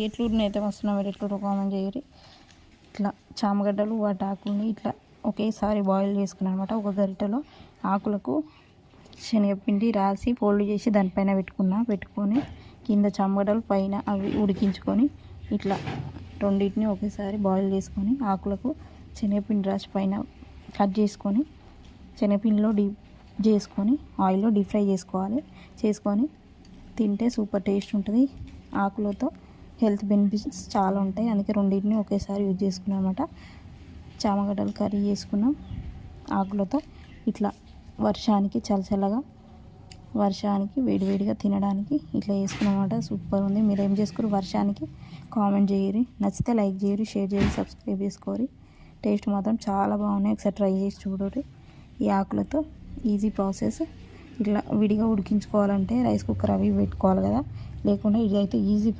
ఎట్లున్నైతే వస్తున్నాం మీరు ఎట్లు కామెంట్ చేయరు. ఇట్లా చామగడ్డలు వాటి ఆకుల్ని ఇట్లా ఒకేసారి బాయిల్ చేసుకున్నాను అనమాట. ఒక గరిటెలో ఆకులకు శనగపిండి రాసి ఫోల్డ్ చేసి దానిపైన పెట్టుకొని కింద చామగడ్డలు పైన అవి ఉడికించుకొని ఇట్లా రెండింటిని ఒకేసారి బాయిల్ చేసుకొని ఆకులకు శనగపిండి రాసి పైన కట్ చేసుకొని శనగపిండిలో డీప్ చేసుకొని ఆయిల్లో డీప్ ఫ్రై చేసుకొని తింటే సూపర్ టేస్ట్ ఉంటుంది. ఆకులతో హెల్త్ బెనిఫిట్స్ చాలా ఉంటాయి. అందుకే రెండింటిని ఒకేసారి యూజ్ చేసుకున్నాం అనమాట. చామగడ్డలు కర్రీ చేసుకున్నాం ఆకులతో. ఇట్లా వర్షానికి చల్లచల్లగా వర్షానికి వేడివేడిగా తినడానికి ఇట్లా చేసుకున్నాం అనమాట. సూపర్ ఉంది. మీరు ఏం చేసుకోరు వర్షానికి కామెంట్ చేయరు. నచ్చితే లైక్ చేయరు, షేర్ చేయరు, సబ్స్క్రైబ్ చేసుకోరు. టేస్ట్ మాత్రం చాలా బాగున్నాయి. ఒకసారి ట్రై చేసి చూడరు. ఈ ఆకులతో ఈజీ ప్రాసెస్. ఇట్లా విడిగా ఉడికించుకోవాలంటే రైస్ కుక్కర్ అవి పెట్టుకోవాలి కదా, లేకుండా ఇది అయితే ఈజీ.